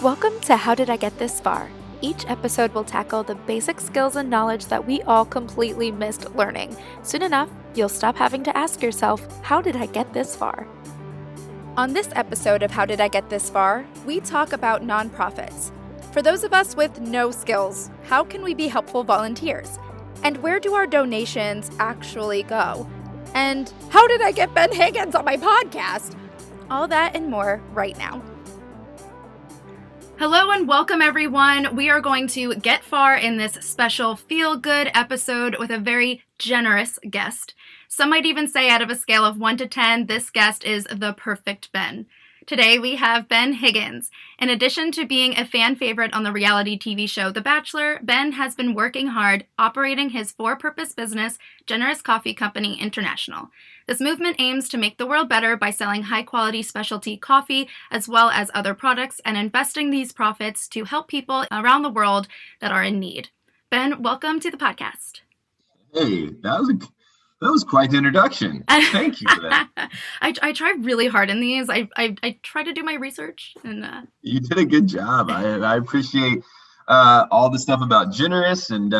Welcome to How Did I Get This Far? Each episode will tackle the basic skills and knowledge that we all completely missed learning. Soon enough, you'll stop having to ask yourself, how did I get this far? On this episode of How Did I Get This Far, we talk about nonprofits. For those of us with no skills, how can we be helpful volunteers? And where do our donations actually go? And how did I get Ben Higgins on my podcast? All that and more right now. Hello and welcome everyone. We are going to get far in this special feel-good episode with a very generous guest. Some might even say out of a scale of 1 to 10, this guest is the perfect Ben. Today we have Ben Higgins. In addition to being a fan favorite on the reality TV show The Bachelor, Ben has been working hard operating his for-purpose business, Generous Coffee Company International. This movement aims to make the world better by selling high-quality specialty coffee as well as other products and investing these profits to help people around the world that are in need. Ben, welcome to the podcast. Hey, that was quite the introduction. Thank you for that. I try really hard in these. I try to do my research. And you did a good job. I appreciate all the stuff about Generous and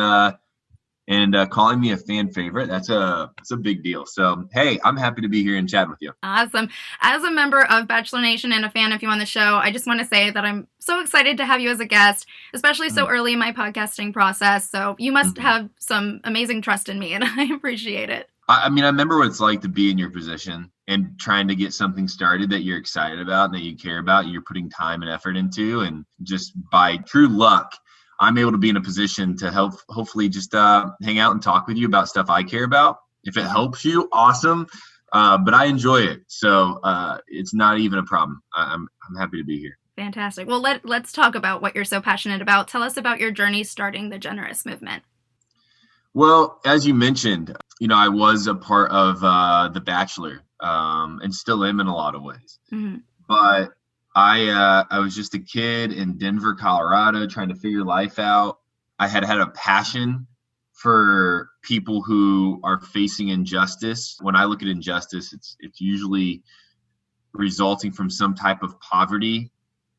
calling me a fan favorite. That's a big deal. So, hey, I'm happy to be here and chat with you. Awesome. As a member of Bachelor Nation and a fan of you on the show, I just want to say that I'm so excited to have you as a guest, especially so early in my podcasting process. So you must have some amazing trust in me, and I appreciate it. I mean, I remember what it's like to be in your position and trying to get something started that you're excited about and that you care about, you're putting time and effort into, and just by true luck, I'm able to be in a position to hopefully just hang out and talk with you about stuff I care about. If it helps you, awesome. But I enjoy it. So it's not even a problem. I'm happy to be here. Fantastic. Well, let's talk about what you're so passionate about. Tell us about your journey starting the Generous movement. Well, as you mentioned, I was a part of The Bachelor and still am in a lot of ways. Mm-hmm. But I was just a kid in Denver, Colorado, trying to figure life out. I had a passion for people who are facing injustice. When I look at injustice, it's usually resulting from some type of poverty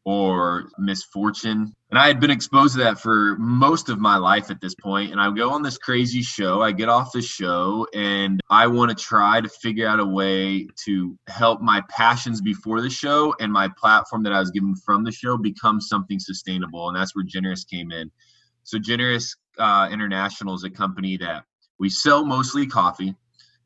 or misfortune. And I had been exposed to that for most of my life at this point. And I go on this crazy show. I get off the show and I want to try to figure out a way to help my passions before the show and my platform that I was given from the show become something sustainable. And that's where Generous came in. So Generous International is a company that we sell mostly coffee.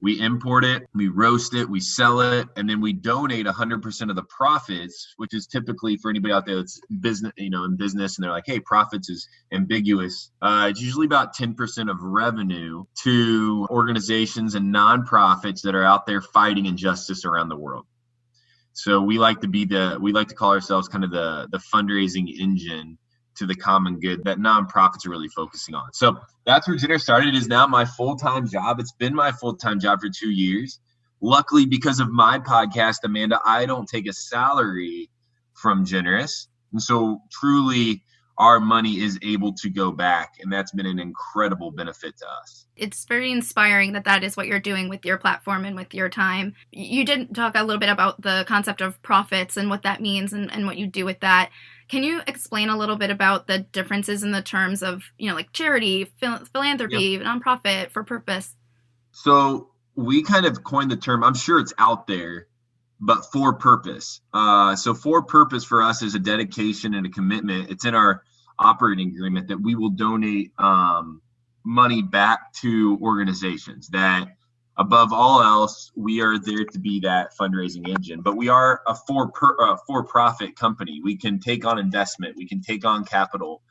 We import it, we roast it, we sell it, and then we donate 100% of the profits, which is typically for anybody out there that's business, in business, and they're like, hey, profits is ambiguous. It's usually about 10% of revenue to organizations and nonprofits that are out there fighting injustice around the world. So we like to call ourselves kind of the fundraising engine to the common good that nonprofits are really focusing on. So that's where Generous started. It is now my full-time job. It's been my full-time job for 2 years. Luckily, because of my podcast, Amanda, I don't take a salary from Generous. And so truly our money is able to go back. And that's been an incredible benefit to us. It's very inspiring that is what you're doing with your platform and with your time. You did talk a little bit about the concept of profits and what that means and what you do with that. Can you explain a little bit about the differences in the terms of, like charity, philanthropy, nonprofit, for purpose? So we kind of coined the term, I'm sure it's out there, but for purpose. So for purpose for us is a dedication and a commitment. It's in our operating agreement that we will donate money back to organizations that, above all else, we are there to be that fundraising engine. But we are a for-profit company. We can take on investment. We can take on capital.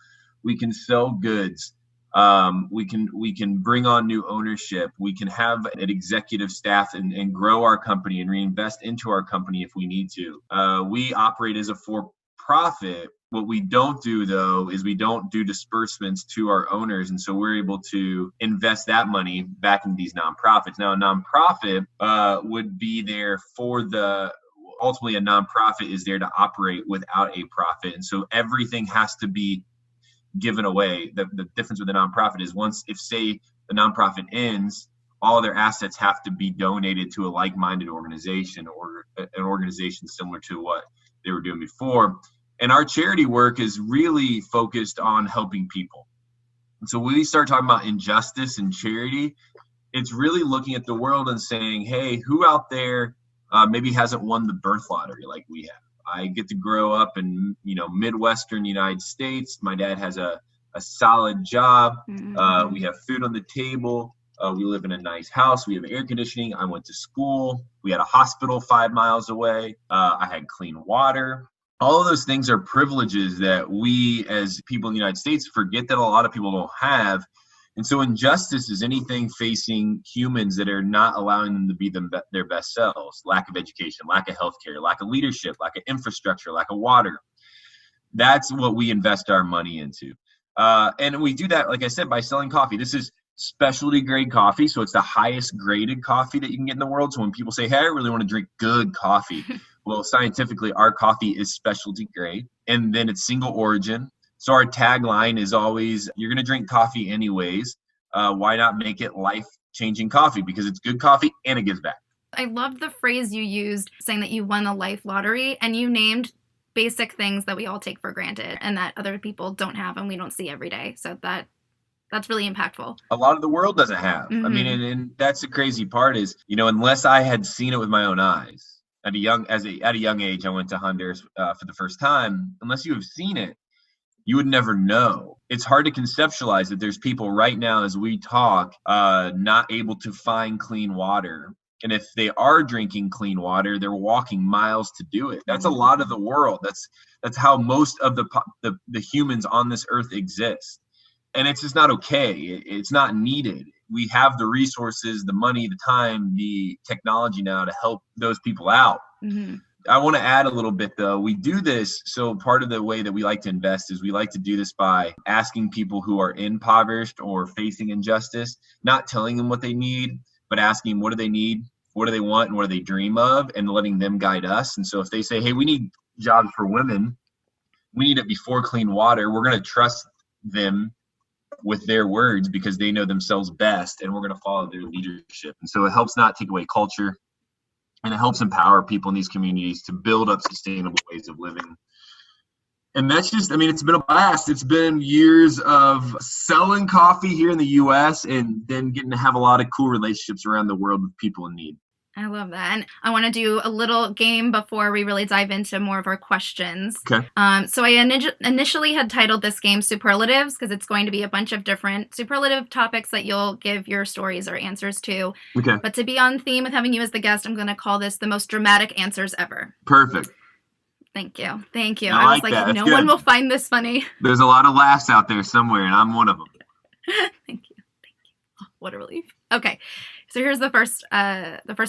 We can sell goods. We can bring on new ownership. We can have an executive staff and grow our company and reinvest into our company if we need to. We operate as a for-profit. What we don't do, though, is we don't do disbursements to our owners. And so we're able to invest that money back into these nonprofits. Now, a nonprofit would be there ultimately a nonprofit is there to operate without a profit. And so everything has to be given away. The difference with a nonprofit is if say the nonprofit ends, all their assets have to be donated to a like-minded organization or an organization similar to what they were doing before. And our charity work is really focused on helping people. And so when we start talking about injustice and charity, it's really looking at the world and saying, hey, who out there maybe hasn't won the birth lottery like we have? I get to grow up in, Midwestern United States. My dad has a solid job. We have food on the table. We live in a nice house. We have air conditioning. I went to school. We had a hospital 5 miles away. I had clean water. All of those things are privileges that we as people in the United States forget that a lot of people don't have. And so injustice is anything facing humans that are not allowing them to be their best selves. Lack of education, lack of healthcare, lack of leadership, lack of infrastructure, lack of water. That's what we invest our money into. And we do that, like I said, by selling coffee. This is specialty grade coffee. So it's the highest graded coffee that you can get in the world. So when people say, hey, I really want to drink good coffee. Well, scientifically, our coffee is specialty grade, and then it's single origin. So our tagline is always, you're going to drink coffee anyways. Why not make it life-changing coffee? Because it's good coffee and it gives back. I love the phrase you used saying that you won the life lottery, and you named basic things that we all take for granted and that other people don't have and we don't see every day. So that's really impactful. A lot of the world doesn't have. I mean, and that's the crazy part is, unless I had seen it with my own eyes at a young age, I went to Honduras for the first time. Unless you have seen it, you would never know. It's hard to conceptualize that there's people right now as we talk, not able to find clean water. And if they are drinking clean water, they're walking miles to do it. That's a lot of the world. That's how most of the humans on this earth exist. And it's just not okay. It's not needed. We have the resources, the money, the time, the technology now to help those people out. I want to add a little bit, though. We do this. So part of the way that we like to invest is we like to do this by asking people who are impoverished or facing injustice, not telling them what they need, but asking what do they need, what do they want, and what do they dream of, and letting them guide us. And so if they say, hey, we need jobs for women, we need it before clean water, we're going to trust them with their words because they know themselves best, and we're going to follow their leadership. And so it helps not take away culture, and it helps empower people in these communities to build up sustainable ways of living. And that's just, it's been a blast. It's been years of selling coffee here in the U.S. and then getting to have a lot of cool relationships around the world with people in need. I love that. And I want to do a little game before we really dive into more of our questions. Okay. So I initially had titled this game Superlatives because it's going to be a bunch of different superlative topics that you'll give your stories or answers to. Okay. But to be on theme with having you as the guest, I'm going to call this the most dramatic answers ever. Perfect. Thank you. Thank you. I was like, that. No one will find this funny. There's a lot of laughs out there somewhere, and I'm one of them. Thank you. Oh, what a relief. Okay. So here's the first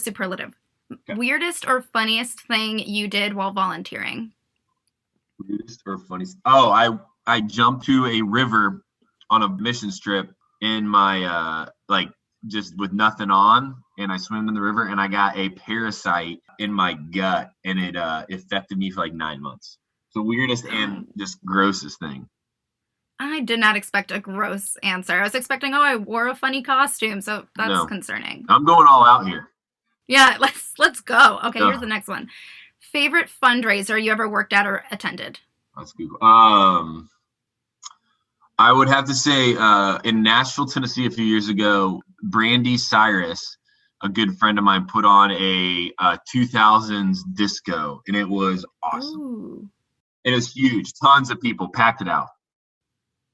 superlative. Okay. Weirdest or funniest thing you did while volunteering? Weirdest or funniest? Oh, I jumped to a river on a mission trip in my just with nothing on, and I swam in the river, and I got a parasite in my gut, and it affected me for like 9 months. So weirdest and just grossest thing. I did not expect a gross answer. I was expecting, I wore a funny costume, so that's concerning. I'm going all out here. Yeah, let's go. Okay, Here's the next one. Favorite fundraiser you ever worked at or attended? That's good. I would have to say in Nashville, Tennessee, a few years ago, Brandy Cyrus, a good friend of mine, put on a 2000s disco, and it was awesome. Ooh. It was huge. Tons of people packed it out.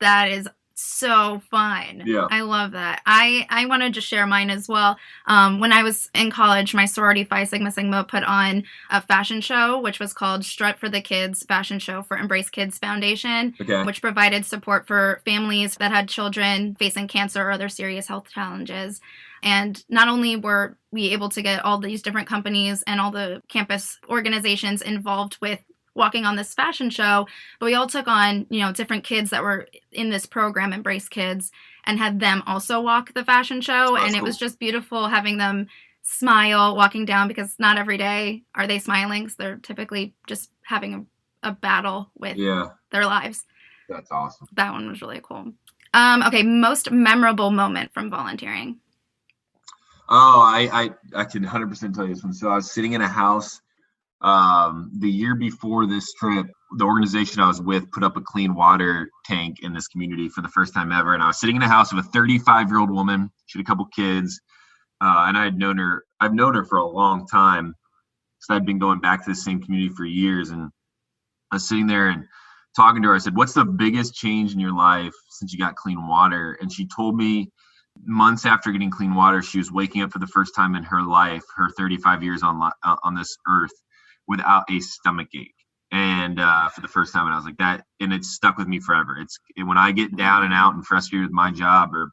That is so fun. Yeah. I love that. I want to just share mine as well. When I was in college, my sorority Phi Sigma Sigma put on a fashion show, which was called Strut for the Kids Fashion Show for Embrace Kids Foundation, which provided support for families that had children facing cancer or other serious health challenges. And not only were we able to get all these different companies and all the campus organizations involved with walking on this fashion show, but we all took on, different kids that were in this program, Embrace Kids, and had them also walk the fashion show. That's cool. It was just beautiful having them smile walking down, because not every day are they smiling. So they're typically just having a battle with their lives. That's awesome. That one was really cool. Okay, most memorable moment from volunteering. Oh, I can 100% tell you this one. So I was sitting in a house The year before this trip, the organization I was with put up a clean water tank in this community for the first time ever. And I was sitting in a house with a 35-year-old woman. She had a couple kids. And I've known her for a long time. So I'd been going back to the same community for years. And I was sitting there and talking to her. I said, "What's the biggest change in your life since you got clean water?" And she told me months after getting clean water, she was waking up for the first time in her life, her 35 years on this earth, without a stomach ache. And for the first time, and I was like, that, and it's stuck with me forever. When I get down and out and frustrated with my job or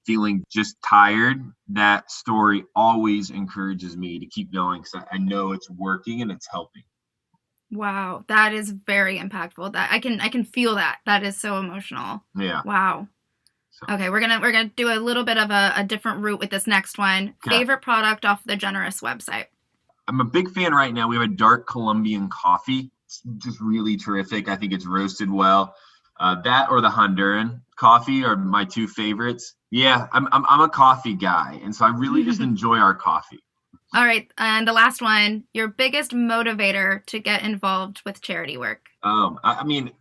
feeling just tired, that story always encourages me to keep going because I know it's working and it's helping. Wow, that is very impactful. That I can feel that. That is so emotional. Yeah. Wow. So. Okay, we're gonna do a little bit of a different route with this next one. Okay. Favorite product off the Generous website? I'm a big fan right now. We have a dark Colombian coffee. It's just really terrific. I think it's roasted well. That or the Honduran coffee are my two favorites. Yeah, I'm a coffee guy, and so I really just enjoy our coffee. All right, and the last one, your biggest motivator to get involved with charity work. I mean,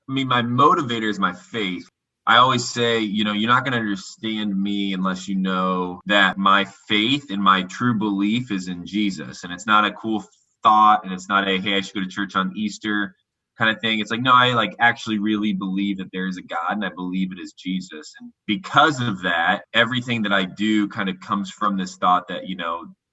my motivator is my faith. I always say, you're not going to understand me unless you know that my faith and my true belief is in Jesus. And it's not a cool thought, and it's not hey, I should go to church on Easter kind of thing. It's like, no, I actually really believe that there is a God, and I believe it is Jesus. And because of that, everything that I do kind of comes from this thought that,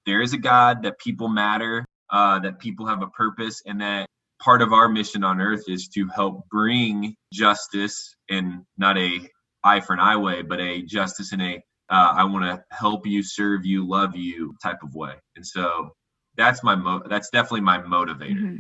there is a God, that people matter, that people have a purpose, and that part of our mission on earth is to help bring justice in not a eye for an eye way, but a justice in a I want to help you, serve you, love you type of way. And so that's that's definitely my motivator. Mm-hmm.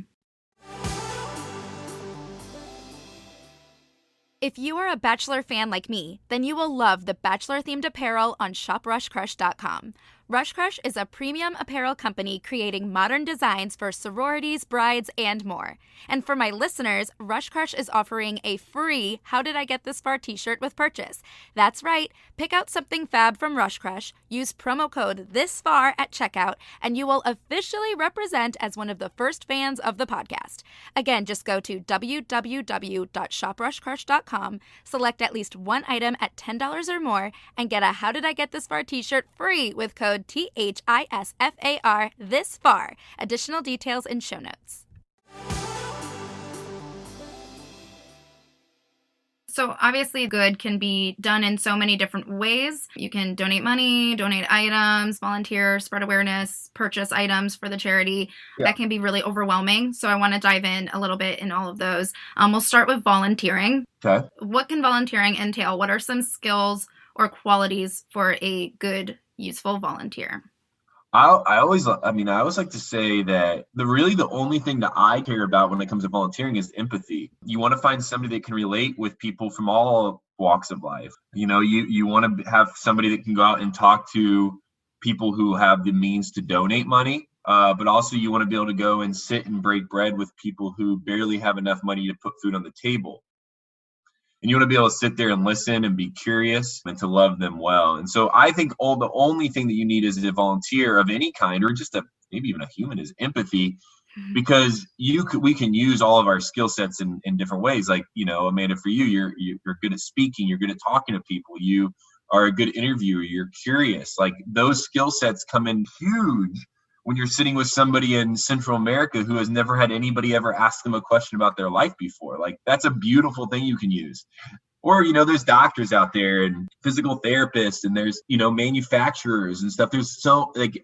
If you are a Bachelor fan like me, then you will love the Bachelor-themed apparel on shoprushcrush.com. Rush Crush is a premium apparel company creating modern designs for sororities, brides, and more. And for my listeners, Rush Crush is offering a free How Did I Get This Far t-shirt with purchase. That's right. Pick out something fab from Rush Crush, use promo code THISFAR at checkout, and you will officially represent as one of the first fans of the podcast. Again, just go to www.shoprushcrush.com, select at least one item at $10 or more, and get a How Did I Get This Far t-shirt free with code THISFAR this far. Additional details in show notes. So obviously good can be done in so many different ways. You can donate money, donate items, volunteer, spread awareness, purchase items for the charity. Yeah. That can be really overwhelming. So I want to dive in a little bit in all of those. We'll start with volunteering. Okay. What can volunteering entail? What are some skills or qualities for a good, useful volunteer? I always like to say that the only thing that I care about when it comes to volunteering is empathy. You want to find somebody that can relate with people from all walks of life. You want to have somebody that can go out and talk to people who have the means to donate money, but also you want to be able to go and sit and break bread with people who barely have enough money to put food on the table. And you want to be able to sit there and listen and be curious and to love them well. And so I think the only thing that you need as a volunteer of any kind, or just maybe even a human, is empathy, because we can use all of our skill sets in different ways. Like, Amanda, for you, you're good at speaking, you're good at talking to people, you are a good interviewer, you're curious. Like, those skill sets come in huge when you're sitting with somebody in Central America who has never had anybody ever ask them a question about their life before. Like, that's a beautiful thing you can use. Or, there's doctors out there and physical therapists, and there's, manufacturers and stuff. There's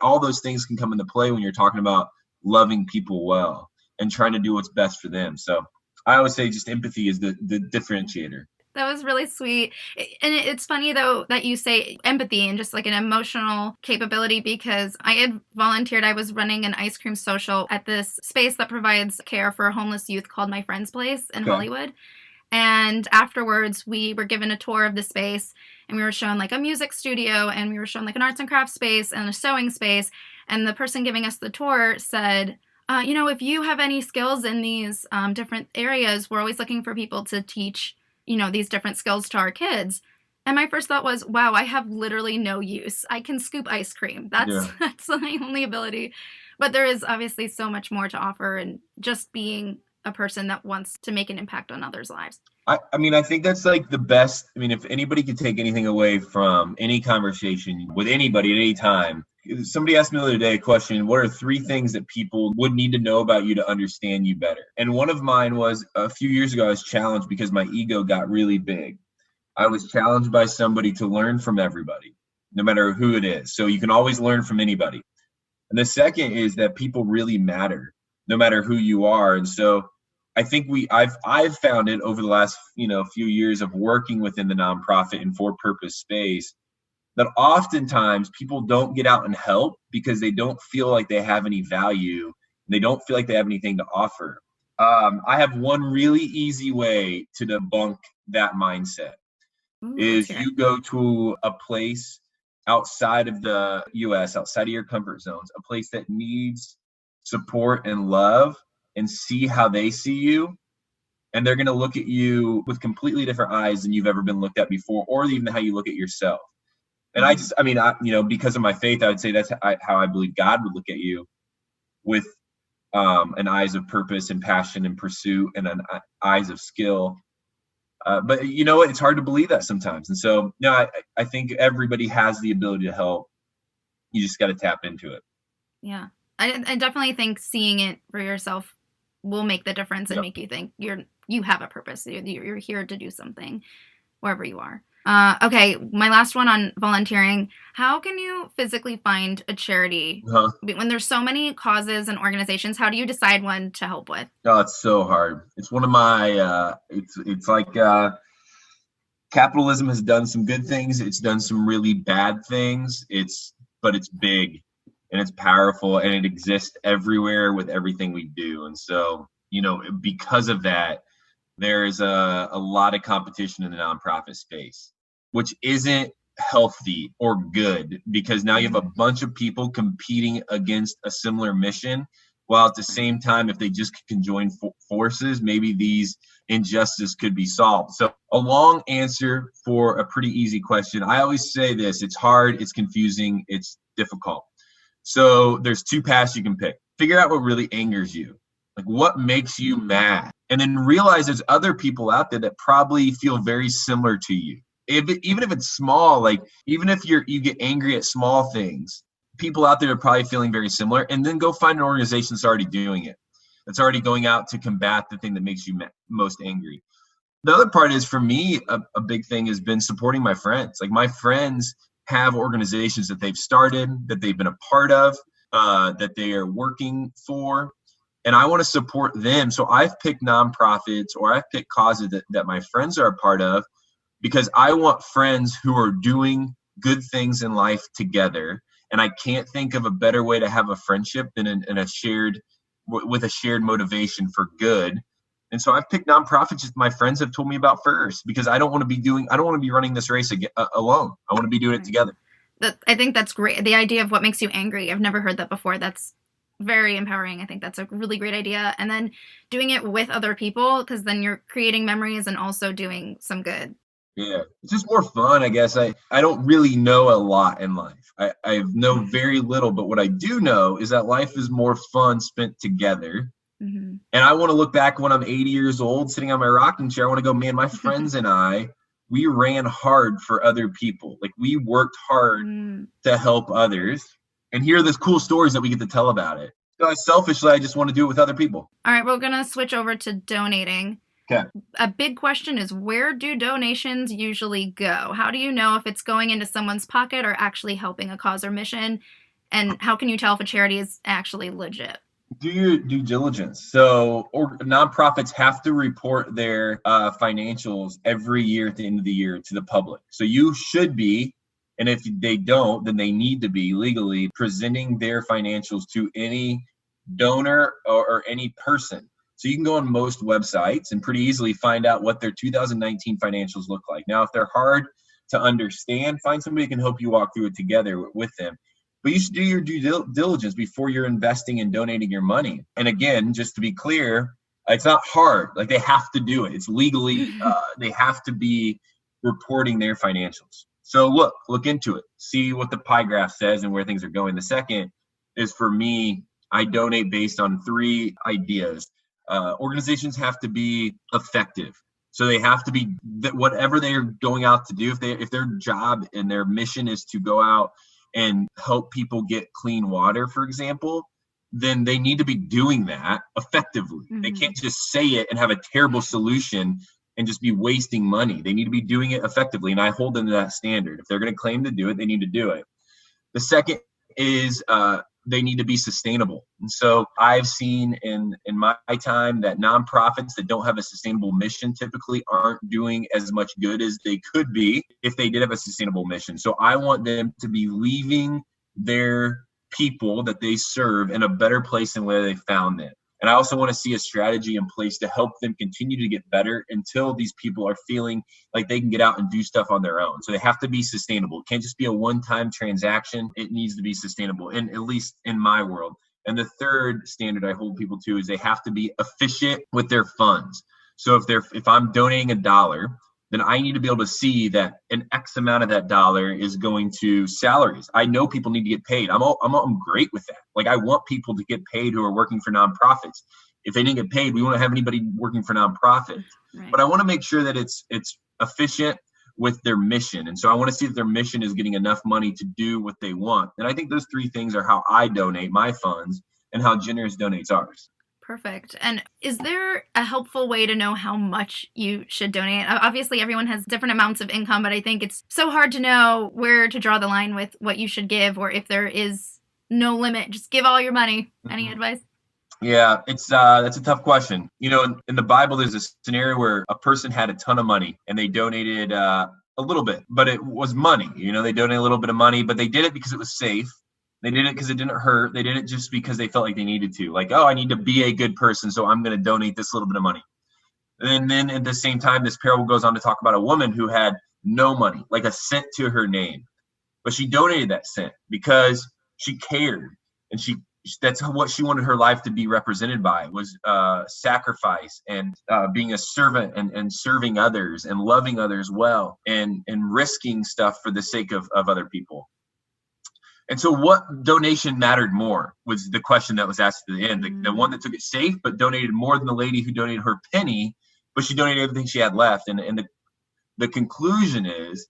all those things can come into play when you're talking about loving people well and trying to do what's best for them. So I always say just empathy is the differentiator. That was really sweet. And it's funny, though, that you say empathy and just like an emotional capability, because I had volunteered. I was running an ice cream social at this space that provides care for homeless youth called My Friend's Place in Hollywood. And afterwards, we were given a tour of the space, and we were shown like a music studio, and we were shown like an arts and crafts space and a sewing space. And the person giving us the tour said, if you have any skills in these different areas, we're always looking for people to teach these different skills to our kids. And my first thought was, wow, I have literally no use. I can scoop ice cream. That's my only ability. But there is obviously so much more to offer, and just being a person that wants to make an impact on others' lives. I mean, I think that's like the best. I mean, if anybody could take anything away from any conversation with anybody at any time, somebody asked me the other day a question: what are 3 things that people would need to know about you to understand you better? And one of mine was, a few years ago, I was challenged because my ego got really big. I was challenged by somebody to learn from everybody, no matter who it is. So you can always learn from anybody. And the second is that people really matter, no matter who you are. And so I think I've found it over the last few years of working within the nonprofit and for-purpose space, that oftentimes people don't get out and help because they don't feel like they have any value, and they don't feel like they have anything to offer. I have one really easy way to debunk that mindset. Is you go to a place outside of the US, outside of your comfort zones, a place that needs support and love, and see how they see you. And they're going to look at you with completely different eyes than you've ever been looked at before, or even how you look at yourself. And I because of my faith, I would say that's how I believe God would look at you, with an eyes of purpose and passion and pursuit, and an eyes of skill. But you know what? It's hard to believe that sometimes. And so, I think everybody has the ability to help. You just got to tap into it. Yeah. I definitely think seeing it for yourself will make the difference and make you think you have a purpose. You're here to do something wherever you are. Okay, my last one on volunteering. How can you physically find a charity when there's so many causes and organizations? How do you decide one to help with? Oh, it's so hard. It's one of my, it's like capitalism has done some good things. It's done some really bad things. But it's big and it's powerful, and it exists everywhere with everything we do. And so, because of that, there's a lot of competition in the nonprofit space, which isn't healthy or good, because now you have a bunch of people competing against a similar mission, while at the same time, if they just can join forces, maybe these injustices could be solved. So a long answer for a pretty easy question. I always say this: it's hard, it's confusing, it's difficult. So there's 2 paths you can pick. Figure out what really angers you. Like, what makes you mad? And then realize there's other people out there that probably feel very similar to you. Even if it's small, like even if you get angry at small things, people out there are probably feeling very similar. And then go find an organization that's already doing it, that's already going out to combat the thing that makes you most angry. The other part is, for me, a big thing has been supporting my friends. Like, my friends have organizations that they've started, that they've been a part of, that they are working for. And I want to support them. So I've picked nonprofits, or I've picked causes that my friends are a part of, because I want friends who are doing good things in life together. And I can't think of a better way to have a friendship than with a shared motivation for good. And so I've picked nonprofits that my friends have told me about first, because I don't want to be running this race alone. I want to be doing it together. I think that's great. The idea of what makes you angry, I've never heard that before. That's very empowering. I think that's a really great idea. And then doing it with other people, because then you're creating memories and also doing some good. Yeah, it's just more fun, I guess. I don't really know a lot in life. I know very little, but what I do know is that life is more fun spent together. Mm-hmm. And I want to look back when I'm 80 years old, sitting on my rocking chair. I want to go, man, my friends and we ran hard for other people. Like, we worked hard to help others, and hear those cool stories that we get to tell about it. So selfishly, I just want to do it with other people. All right, we're going to switch over to donating. Okay. A big question is, where do donations usually go? How do you know if it's going into someone's pocket or actually helping a cause or mission? And how can you tell if a charity is actually legit? Do your due diligence. So nonprofits have to report their financials every year at the end of the year to the public. So you should be, and if they don't, then they need to be legally presenting their financials to any donor or any person. So you can go on most websites and pretty easily find out what their 2019 financials look like. Now, if they're hard to understand, find somebody who can help you walk through it together with them. But you should do your due diligence before you're investing and donating your money. And again, just to be clear, it's not hard. Like, they have to do it. It's legally, they have to be reporting their financials. So look into it. See what the pie graph says and where things are going. The second is, for me, I donate based on 3 ideas. Organizations have to be effective. So they have to be whatever they're going out to do. If their job and their mission is to go out and help people get clean water, for example, then they need to be doing that effectively. Mm-hmm. They can't just say it and have a terrible solution and just be wasting money. They need to be doing it effectively. And I hold them to that standard. If they're going to claim to do it, they need to do it. The second is they need to be sustainable. And so I've seen in my time that nonprofits that don't have a sustainable mission typically aren't doing as much good as they could be if they did have a sustainable mission. So I want them to be leaving their people that they serve in a better place than where they found them. And I also want to see a strategy in place to help them continue to get better until these people are feeling like they can get out and do stuff on their own. So they have to be sustainable. It can't just be a one-time transaction. It needs to be sustainable, and at least in my world. And the third standard I hold people to is they have to be efficient with their funds. So if I'm donating $1, then I need to be able to see that an X amount of that dollar is going to salaries. I know people need to get paid. I'm great with that. Like, I want people to get paid who are working for nonprofits. If they didn't get paid, we won't have anybody working for nonprofits. Right. But I want to make sure that it's efficient with their mission. And so I want to see that their mission is getting enough money to do what they want. And I think those 3 things are how I donate my funds and how Generous donates ours. Perfect. And is there a helpful way to know how much you should donate? Obviously, everyone has different amounts of income, but I think it's so hard to know where to draw the line with what you should give, or if there is no limit, just give all your money. Any advice? Yeah, that's a tough question. You know, in the Bible, there's a scenario where a person had a ton of money and they donated a little bit, but it was money. You know, they donated a little bit of money, but they did it because it was safe. They did it because it didn't hurt. They did it just because they felt like they needed to. Like, oh, I need to be a good person, so I'm going to donate this little bit of money. And then at the same time, this parable goes on to talk about a woman who had no money, like a cent to her name. But she donated that cent because she cared. And that's what she wanted her life to be represented by, was sacrifice and being a servant and serving others and loving others well and risking stuff for the sake of other people. And so what donation mattered more was the question that was asked at the end. The one that took it safe but donated more than the lady who donated her penny, but she donated everything she had left. And the conclusion is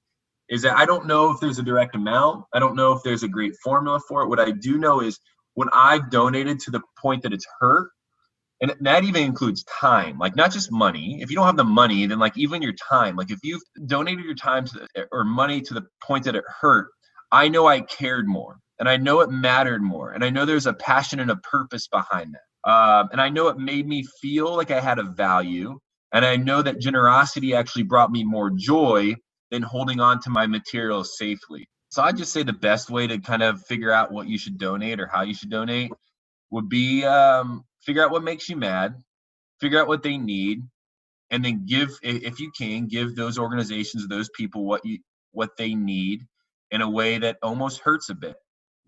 that I don't know if there's a direct amount. I don't know if there's a great formula for it. What I do know is when I've donated to the point that it's hurt, and that even includes time, like not just money. If you don't have the money, then like even your time, like if you've donated your time or money to the point that it hurt, I know I cared more, and I know it mattered more, and I know there's a passion and a purpose behind that. And I know it made me feel like I had a value, and I know that generosity actually brought me more joy than holding on to my materials safely. So I'd just say the best way to kind of figure out what you should donate or how you should donate would be figure out what makes you mad, figure out what they need, and then give, if you can, give those organizations, those people what they need in a way that almost hurts a bit,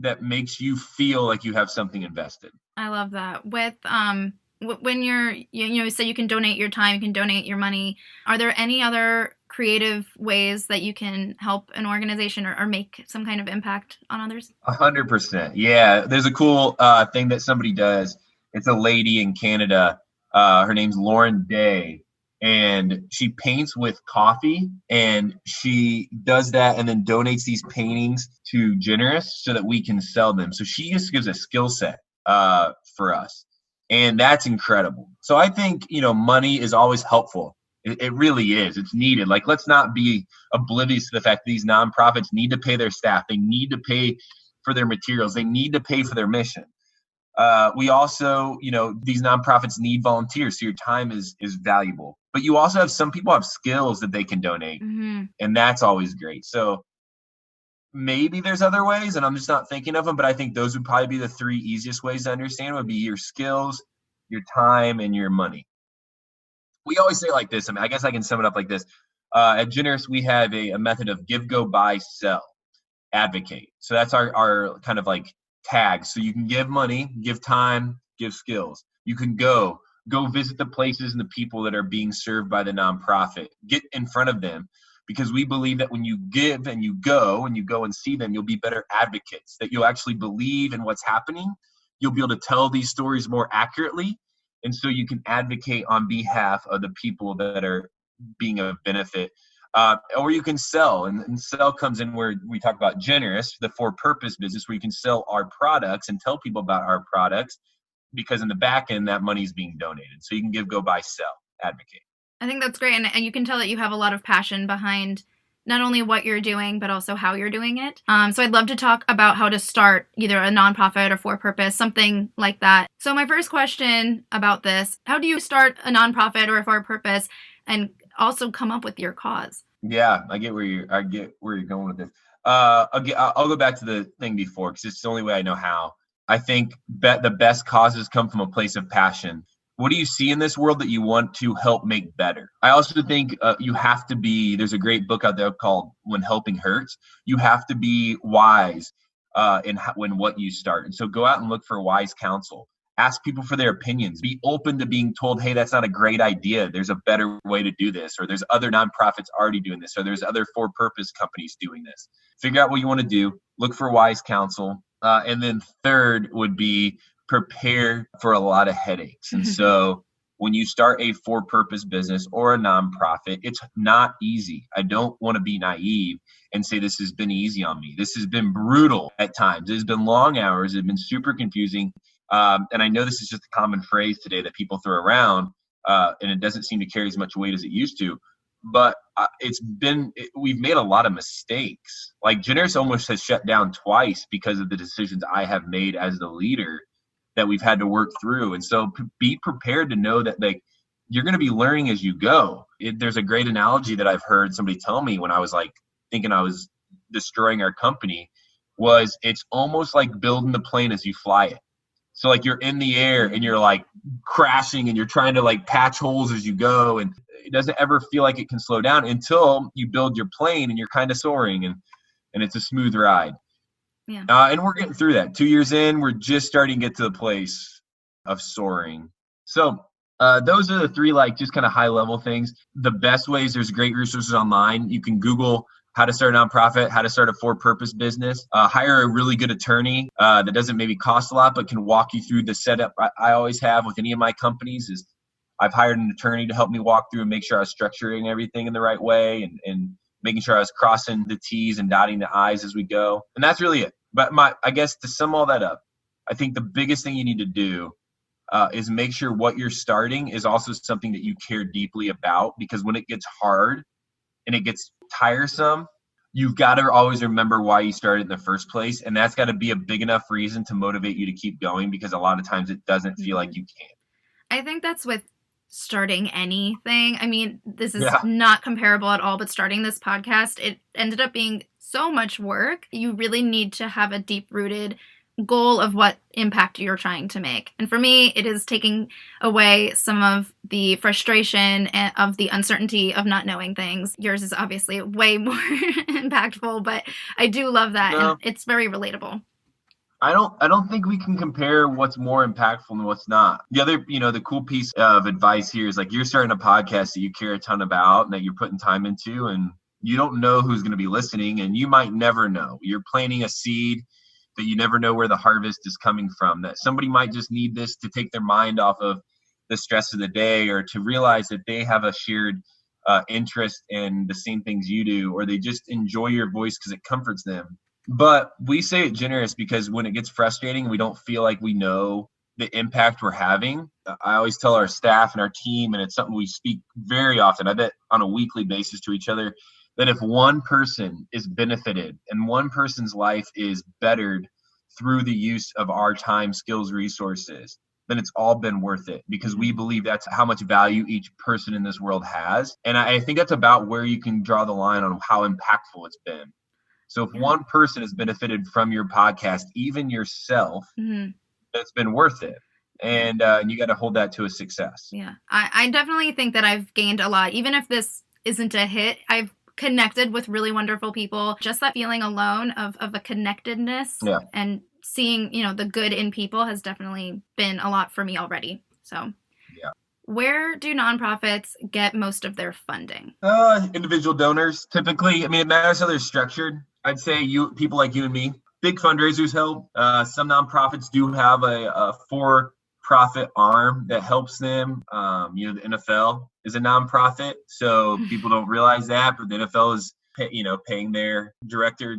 that makes you feel like you have something invested. I love that. With when you say you can donate your time, you can donate your money, are there any other creative ways that you can help an organization or make some kind of impact on others? 100%. Yeah, there's a cool thing that somebody does. It's a lady in Canada. Her name's Lauren Day. And she paints with coffee, and she does that and then donates these paintings to Generous so that we can sell them. So she just gives a skill set for us, and that's incredible. So I think, money is always helpful. It really is. It's needed. Like, let's not be oblivious to the fact that these nonprofits need to pay their staff. They need to pay for their materials. They need to pay for their mission. We also, these nonprofits need volunteers, so your time is valuable. But you also have some people have skills that they can donate, and that's always great. So maybe there's other ways, and I'm just not thinking of them, but I think those would probably be the 3 easiest ways to understand would be your skills, your time, and your money. We always say it like this. I guess I can sum it up like this. At Generous, we have a method of give, go, buy, sell, advocate. So that's our kind of like tag. So you can give money, give time, give skills. You can go visit the places and the people that are being served by the nonprofit. Get in front of them, because we believe that when you give and you go and see them, you'll be better advocates, that you'll actually believe in what's happening you'll be able to tell these stories more accurately. And so you can advocate on behalf of the people that are being of benefit. Or you can sell, and sell comes in where we talk about generous, the for-purpose business, where you can sell our products and tell people about our products, because in the back end, that money is being donated. So you can give, go, buy, sell, advocate. I think that's great. And you can tell that you have a lot of passion behind not only what you're doing, but also how you're doing it. So I'd love to talk about how to start either a nonprofit or for-purpose, something like that. So my first question about this, how do you start a nonprofit or a for-purpose and also come up with your cause? Yeah, I get where you're going with this. I'll go back to the thing before, because it's the only way I know how. I think the best causes come from a place of passion. What do you see in this world that you want to help make better? I also think you have to be, there's a great book out there called When Helping Hurts. You have to be wise when what you start. And so go out and look for wise counsel. Ask people for their opinions. Be open to being told, hey, that's not a great idea. There's a better way to do this, or there's other nonprofits already doing this, or there's other for-purpose companies doing this. Figure out what you want to do. Look for wise counsel. And then third would be prepare for a lot of headaches. And so when you start a for-purpose business or a nonprofit, it's not easy. I don't want to be naive and say this has been easy on me. This has been brutal at times. It has been long hours. It's been super confusing. And I know this is just a common phrase today that people throw around, and it doesn't seem to carry as much weight as it used to. But we've made a lot of mistakes. Like Generous almost has shut down twice because of the decisions I have made as the leader that we've had to work through. And so be prepared to know that like you're going to be learning as you go. There's a great analogy that I've heard somebody tell me when I was like thinking I was destroying our company, was it's almost like building the plane as you fly it. So like you're in the air and you're like crashing and you're trying to like patch holes as you go, and it doesn't ever feel like it can slow down until you build your plane and you're kind of soaring, and it's a smooth ride. Yeah. And we're getting through that. 2 years in, we're just starting to get to the place of soaring. So those are the three like just kind of high level things. The best ways, there's great resources online. You can Google how to start a nonprofit, how to start a for-purpose business. Hire a really good attorney that doesn't maybe cost a lot, but can walk you through the setup. I always have with any of my companies is I've hired an attorney to help me walk through and make sure I was structuring everything in the right way and making sure I was crossing the T's and dotting the I's as we go. And that's really it. But I guess to sum all that up, I think the biggest thing you need to do is make sure what you're starting is also something that you care deeply about, because when it gets hard and it gets tiresome, you've got to always remember why you started in the first place. And that's got to be a big enough reason to motivate you to keep going, because a lot of times it doesn't feel like you can. I think that's with starting anything. I mean, this is not comparable at all, but starting this podcast, it ended up being so much work. You really need to have a deep-rooted goal of what impact you're trying to make. And for me, it is taking away some of the frustration of the uncertainty of not knowing things. Yours is obviously way more impactful, but I do love that. And it's very relatable. I don't think we can compare what's more impactful and what's not. The other, the cool piece of advice here is like you're starting a podcast that you care a ton about and that you're putting time into, and you don't know who's going to be listening, and you might never know. You're planting a seed that you never know where the harvest is coming from, that somebody might just need this to take their mind off of the stress of the day, or to realize that they have a shared interest in the same things you do, or they just enjoy your voice because it comforts them. But we say it Generous because when it gets frustrating, we don't feel like we know the impact we're having. I always tell our staff and our team, and it's something we speak very often, I bet on a weekly basis to each other, that if one person is benefited and one person's life is bettered through the use of our time, skills, resources, then it's all been worth it, because we believe that's how much value each person in this world has. And I think that's about where you can draw the line on how impactful it's been. So if one person has benefited from your podcast, even yourself, that's been worth it. And you got to hold that to a success. Yeah, I definitely think that I've gained a lot. Even if this isn't a hit, I've connected with really wonderful people. Just that feeling alone of a connectedness and seeing, the good in people has definitely been a lot for me already. So where do nonprofits get most of their funding? Individual donors, typically. I mean, it matters how they're structured. I'd say people like you and me, big fundraisers help. Some nonprofits do have a for-profit arm that helps them. The NFL is a nonprofit, so people don't realize that, but the NFL is paying their director,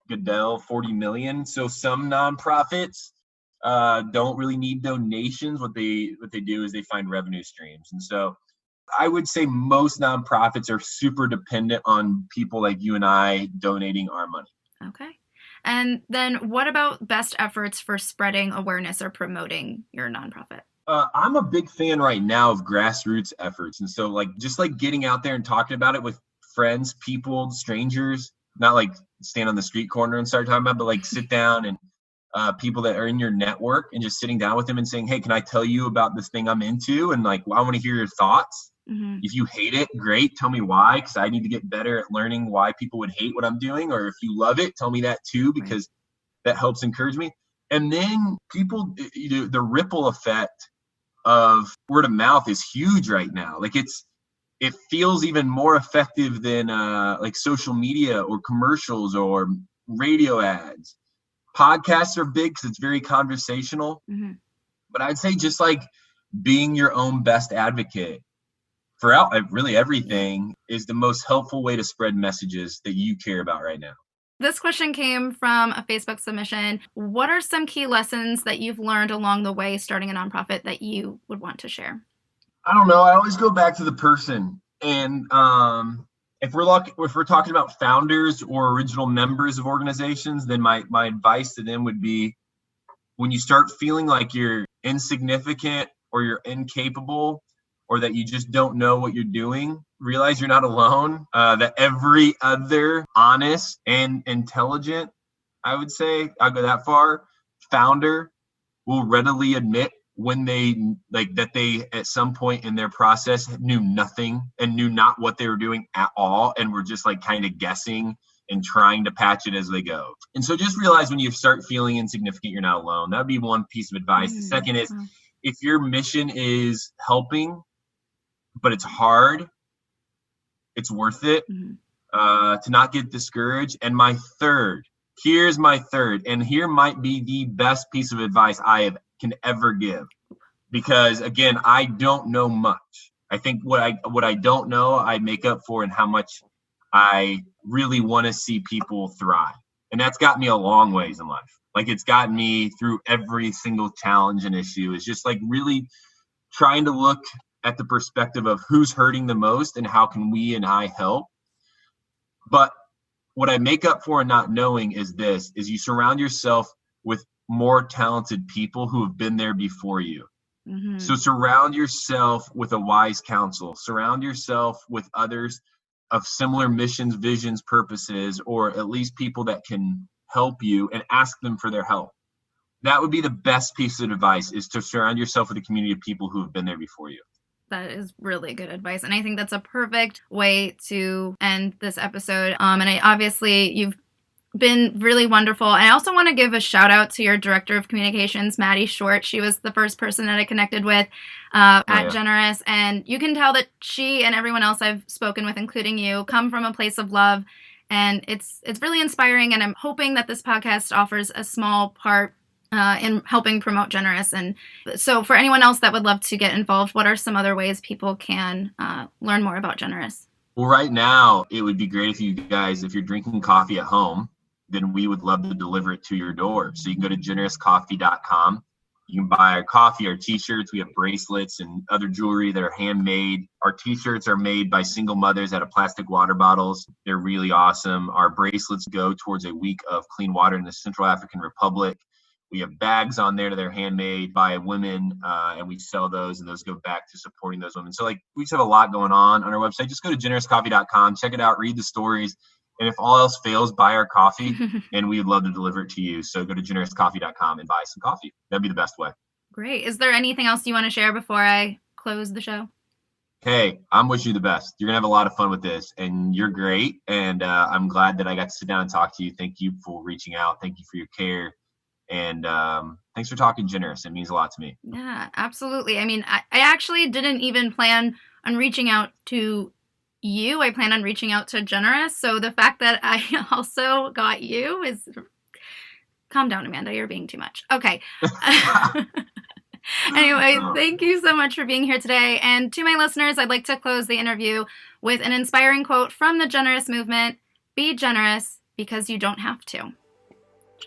Goodell, $40 million. So some nonprofits don't really need donations. What they do is they find revenue streams. And so I would say most nonprofits are super dependent on people like you and I donating our money. Okay. And then what about best efforts for spreading awareness or promoting your nonprofit? I'm a big fan right now of grassroots efforts. And so just getting out there and talking about it with friends, people, strangers, not like stand on the street corner and start talking about, but sit down and people that are in your network and just sitting down with them and saying, hey, can I tell you about this thing I'm into? And I want to hear your thoughts. Mm-hmm. If you hate it, great. Tell me why, because I need to get better at learning why people would hate what I'm doing. Or if you love it, tell me that too, because that helps encourage me. And then people, the ripple effect of word of mouth is huge right now. It feels even more effective than social media or commercials or radio ads. Podcasts are big because it's very conversational. Mm-hmm. But I'd say just being your own best advocate for really everything is the most helpful way to spread messages that you care about right now. This question came from a Facebook submission. What are some key lessons that you've learned along the way starting a nonprofit that you would want to share? I don't know. I always go back to the person. And if we're talking about founders or original members of organizations, then my advice to them would be, when you start feeling like you're insignificant or you're incapable or that you just don't know what you're doing, realize you're not alone, that every other honest and intelligent, I would say, I'll go that far, founder will readily admit when they that they at some point in their process knew nothing and knew not what they were doing at all and were just kind of guessing and trying to patch it as they go. And so just realize when you start feeling insignificant, you're not alone. That would be one piece of advice. The second is, if your mission is helping, but it's hard, it's worth it to not get discouraged. And here's my third, and here might be the best piece of advice I can ever give, because again, I don't know much. I think what I don't know, I make up for in how much I really want to see people thrive. And that's got me a long ways in life. It's gotten me through every single challenge and issue. It's just really trying to look at the perspective of who's hurting the most and how can we and I help. But what I make up for in not knowing is you surround yourself with more talented people who have been there before you. Mm-hmm. So surround yourself with a wise counsel. Surround yourself with others of similar missions, visions, purposes, or at least people that can help you, and ask them for their help. That would be the best piece of advice, is to surround yourself with a community of people who have been there before you. That is really good advice. And I think that's a perfect way to end this episode. And you've been really wonderful. And I also want to give a shout out to your director of communications, Maddie Short. She was the first person that I connected with at Generous. And you can tell that she and everyone else I've spoken with, including you, come from a place of love. And it's really inspiring. And I'm hoping that this podcast offers a small part in helping promote Generous. And so for anyone else that would love to get involved, what are some other ways people can learn more about Generous? Well, right now, it would be great if you guys, if you're drinking coffee at home, then we would love to deliver it to your door. So you can go to generouscoffee.com. You can buy our coffee, our t-shirts. We have bracelets and other jewelry that are handmade. Our t-shirts are made by single mothers out of plastic water bottles. They're really awesome. Our bracelets go towards a week of clean water in the Central African Republic. We have bags on there that are handmade by women, and we sell those, and those go back to supporting those women. So we just have a lot going on our website. Just go to generouscoffee.com, check it out, read the stories. And if all else fails, buy our coffee, and we would love to deliver it to you. So go to generouscoffee.com and buy some coffee. That'd be the best way. Great. Is there anything else you want to share before I close the show? Hey, I'm wishing you the best. You're going to have a lot of fun with this, and you're great. And I'm glad that I got to sit down and talk to you. Thank you for reaching out. Thank you for your care. And thanks for talking Generous. It means a lot to me. Yeah, absolutely. I mean, I actually didn't even plan on reaching out to you. I plan on reaching out to Generous. So the fact that I also got you is Calm down, Amanda. You're being too much. Okay. Anyway, thank you so much for being here today. And to my listeners, I'd like to close the interview with an inspiring quote from the generous movement. Be generous because you don't have to.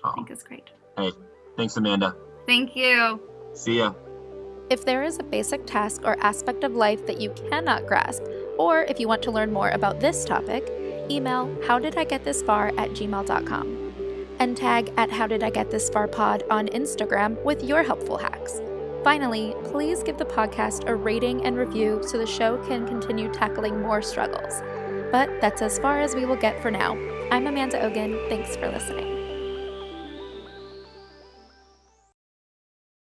I think it's great. Hey, thanks, Amanda. Thank you. See ya. If there is a basic task or aspect of life that you cannot grasp, or if you want to learn more about this topic, email howdidigetthisfar@gmail.com and tag @howdidigetthisfarpod on Instagram with your helpful hacks. Finally, please give the podcast a rating and review so the show can continue tackling more struggles. But that's as far as we will get for now. I'm Amanda Ogun. Thanks for listening.